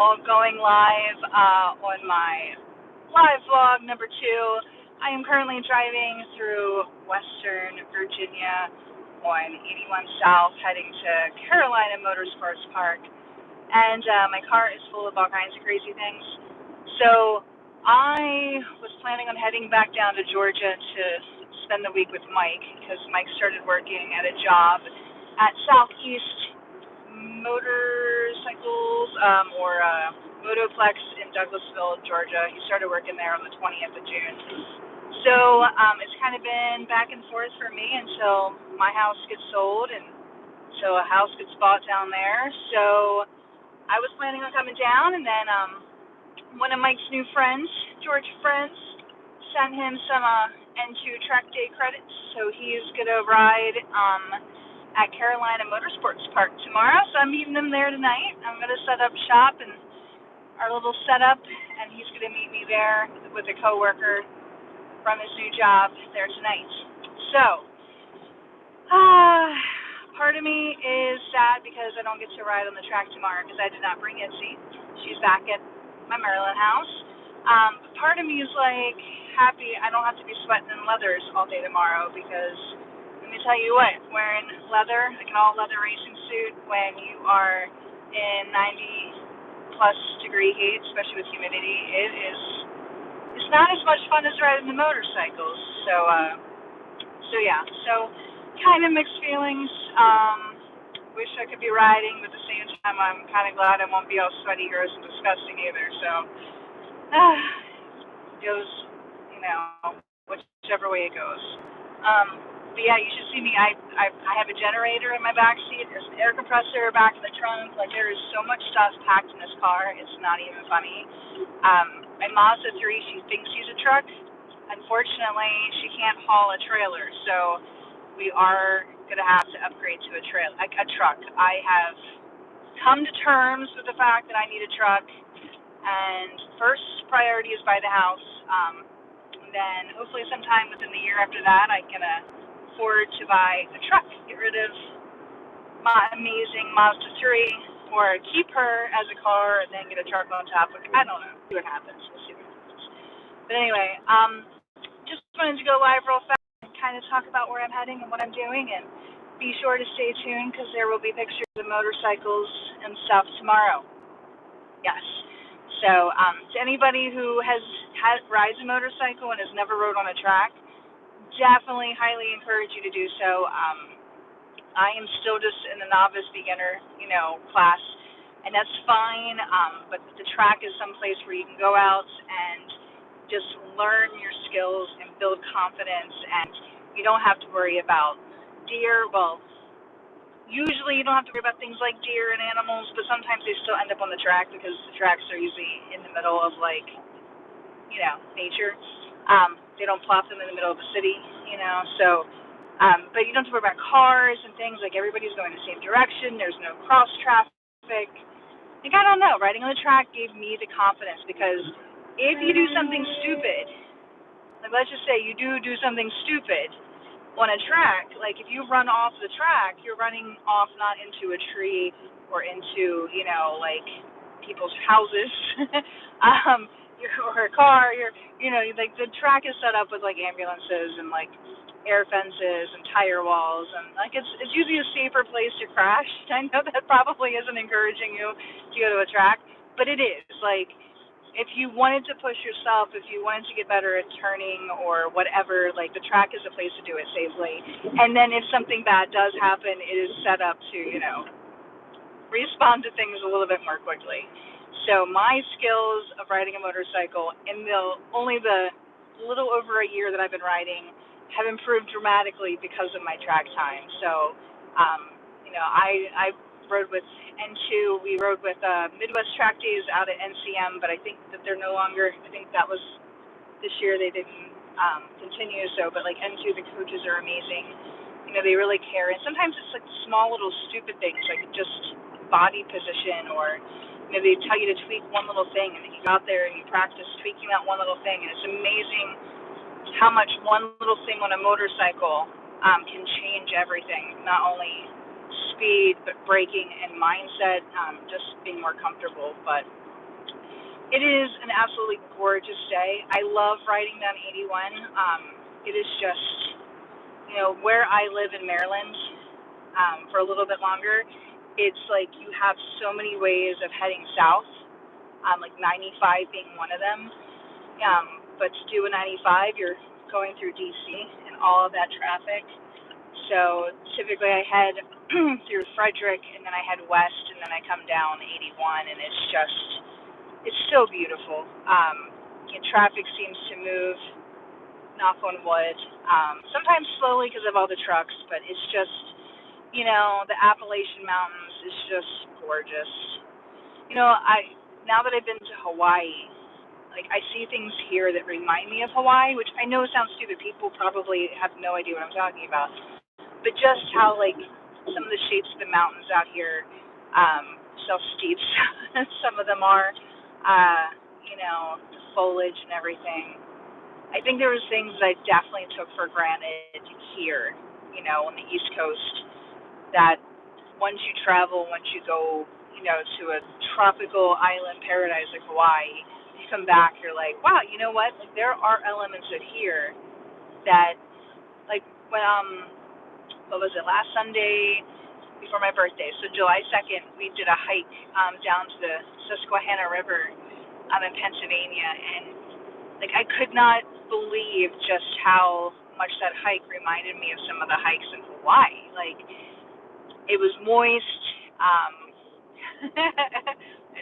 going live on my live vlog number 2. I am currently driving through Western Virginia on 81 South, heading to Carolina Motorsports Park, and my car is full of all kinds of crazy things. So I was planning on heading back down to Georgia to spend the week with Mike, because Mike started working at a job at Southeast Motorcycles, or Motoplex in Douglasville, Georgia. He started working there on the 20th of June. So it's kind of been back and forth for me until my house gets sold and so a house gets bought down there. So I was planning on coming down, and then one of Mike's new friends, George friends, sent him some N2 track day credits, so he's gonna ride at Carolina Motorsports Park tomorrow. So I'm meeting him there tonight. I'm gonna set up shop and our little setup, and he's gonna meet me there with a coworker from his new job there tonight. So, part of me is sad because I don't get to ride on the track tomorrow because I did not bring Itzy. She's back at my Maryland house. But part of me is like happy I don't have to be sweating in leathers all day tomorrow, because let me tell you what, wearing leather, like an all leather racing suit, when you are in 90 plus degree heat, especially with humidity, it's not as much fun as riding the motorcycles. So yeah, so kind of mixed feelings. Wish I could be riding, but at the same time I'm kind of glad I won't be all sweaty, gross, and disgusting either. So goes, whichever way it goes. But yeah, you should see me. I have a generator in my back seat. There's an air compressor back in the trunk. Like, there is so much stuff packed in this car. It's not even funny. My Mazda 3, she thinks she's a truck. Unfortunately, she can't haul a trailer, so we are gonna have to upgrade to a truck. I have come to terms with the fact that I need a truck, and first priority is buy the house. And then hopefully sometime within the year after that, I can afford to buy a truck, get rid of my amazing Mazda 3, or keep her as a car and then get a truck on top. I don't know. See what happens. We'll see what happens. But anyway, just wanted to go live real fast and kind of talk about where I'm heading and what I'm doing, and be sure to stay tuned because there will be pictures of motorcycles and stuff tomorrow. Yes. So to anybody who rides a motorcycle and has never rode on a track, definitely highly encourage you to do so. I am still just in the novice beginner, class, and that's fine. But the track is someplace where you can go out and just learn your skills and build confidence, and you don't have to worry about deer. Well, usually you don't have to worry about things like deer and animals, but sometimes they still end up on the track because the tracks are usually in the middle of nature. They don't plop them in the middle of the city, so but you don't have to worry about cars and things. Like, everybody's going the same direction. There's no cross traffic. Like, I don't know, riding on the track gave me the confidence, because if you do something stupid, like, let's just say you do something stupid on a track, like, if you run off the track, you're running off not into a tree or into, like, people's houses, or a car. Like, the track is set up with, like, ambulances and, like, air fences and tire walls, and, like, it's usually a safer place to crash. I know that probably isn't encouraging you to go to a track, but it is. Like, if you wanted to push yourself, if you wanted to get better at turning or whatever, like, the track is a place to do it safely. And then if something bad does happen, it is set up to, respond to things a little bit more quickly. So my skills of riding a motorcycle in only the little over a year that I've been riding have improved dramatically because of my track time. So, I rode with N2. We rode with Midwest Track Days out at NCM, but I think that they're no longer. I think that was this year. They didn't continue. So, but like N2, the coaches are amazing. They really care. And sometimes it's like small little stupid things, like just body position, or they tell you to tweak one little thing, and then you go out there and you practice tweaking that one little thing, and it's amazing how much one little thing on a motorcycle can change everything. Not only speed, but braking and mindset, just being more comfortable. But It is an absolutely gorgeous day. I love riding down 81. It is just, where I live in Maryland, for a little bit longer, it's like you have so many ways of heading south, like 95 being one of them. But to do a 95, you're going through DC and all of that traffic. So typically I head through Frederick and then I head west and then I come down 81 and it's so beautiful. Traffic seems to move, knock on wood, sometimes slowly because of all the trucks, but it's just, the Appalachian Mountains is just gorgeous. Now that I've been to Hawaii, like I see things here that remind me of Hawaii, which I know sounds stupid. People probably have no idea what I'm talking about. But just how like some of the shapes of the mountains out here, self-steep, some of them are, the foliage and everything. I think there was things that I definitely took for granted here, on the East Coast, that once you travel, once you go, to a tropical island paradise like Hawaii, you come back, you're like, wow, you know what? Like, there are elements of here that, like, when, what was it, last Sunday before my birthday, so July 2nd, we did a hike down to the Susquehanna River in Pennsylvania, and, like, I could not believe just how much that hike reminded me of some of the hikes in Hawaii. Like, it was moist. I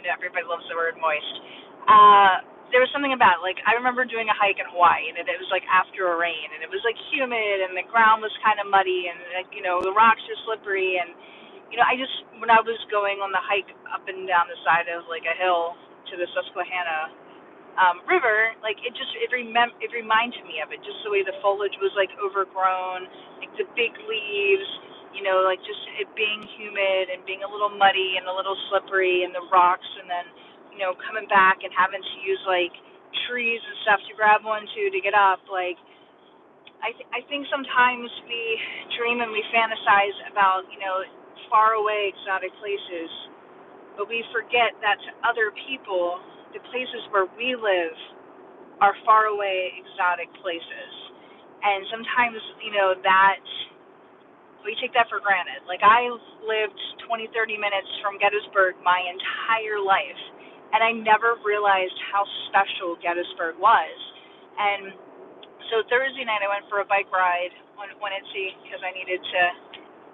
know everybody loves the word moist. There was something about it. Like, I remember doing a hike in Hawaii, and it was like after a rain, and it was like humid, and the ground was kind of muddy, and like, the rocks are slippery, and when I was going on the hike up and down the side of like a hill to the Susquehanna river, like it reminded me of it, just the way the foliage was like overgrown, like the big leaves, like just it being humid and being a little muddy and a little slippery and the rocks, and then coming back and having to use like trees and stuff to grab onto to get up. Like I think sometimes we dream and we fantasize about far away exotic places, but we forget that to other people, the places where we live are far away exotic places. And sometimes, that we take that for granted. Like, I lived 20, 30 minutes from Gettysburg my entire life, and I never realized how special Gettysburg was. And so Thursday night I went for a bike ride on Winitsea because I needed to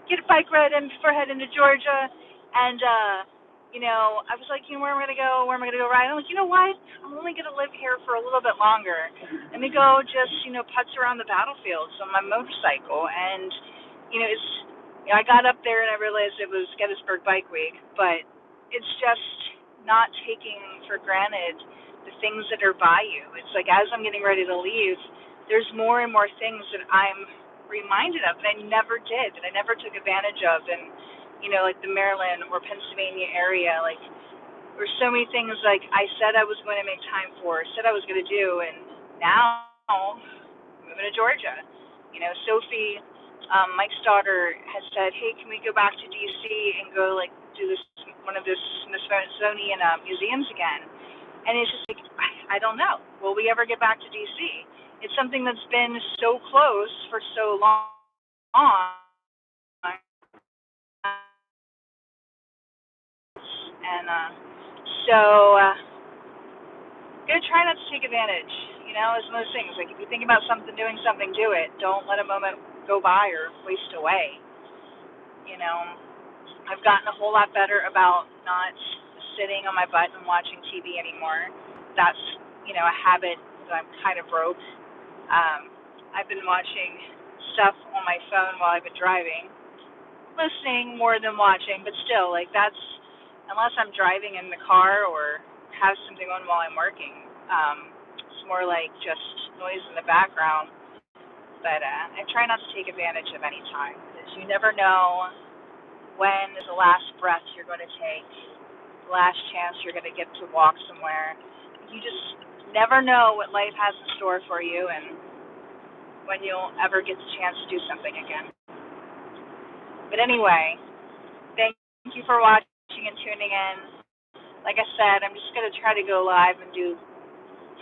get a bike ride in before heading to Georgia. And, I was like, where am I going to go? Where am I going to go ride? I'm like, you know what? I'm only going to live here for a little bit longer. Let me go just, putz around the battlefields on my motorcycle. And, it's, I got up there and I realized it was Gettysburg Bike Week, but it's just not taking for granted the things that are by you. It's like as I'm getting ready to leave, there's more and more things that I'm reminded of that I never did, that I never took advantage of, and like the Maryland or Pennsylvania area. Like, there's so many things like I said I was going to make time for, said I was going to do, and now I'm moving to Georgia. Sophie, Mike's daughter, has said, hey, can we go back to DC and go like do this one of the Smithsonian museums again? And it's just like, I don't know. Will we ever get back to DC? It's something that's been so close for so long. And gonna try not to take advantage. It's one of those things. Like, if you think about something, doing something, do it. Don't let a moment go by or waste away. You know, I've gotten a whole lot better about not sitting on my butt and watching TV anymore. That's, a habit that I'm kind of broke. I've been watching stuff on my phone while I've been driving, listening more than watching, but still, like, that's, unless I'm driving in the car or have something on while I'm working, it's more like just noise in the background. But I try not to take advantage of any time, because you never know when is the last breath you're going to take, the last chance you're going to get to walk somewhere. You just never know what life has in store for you and when you'll ever get the chance to do something again. But anyway, thank you for watching and tuning in. like I said, I'm just going to try to go live and do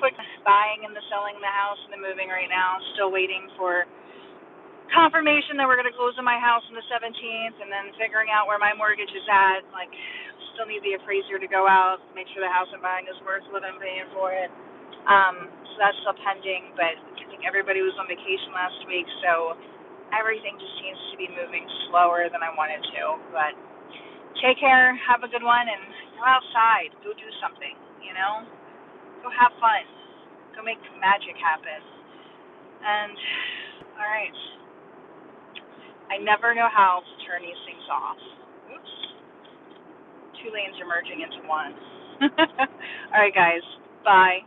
quick buying and the selling the house and the moving right now. Still waiting for confirmation that we're going to close on my house on the 17th, and then figuring out where my mortgage is at. Like, still need the appraiser to go out, make sure the house I'm buying is worth what I'm paying for it. So that's still pending, but I think everybody was on vacation last week, so everything just seems to be moving slower than I wanted to. But take care, have a good one, and go outside, go do something, go have fun, go make magic happen. And, all right. I never know how to turn these things off. Oops. Two lanes are merging into one. All right, guys. Bye.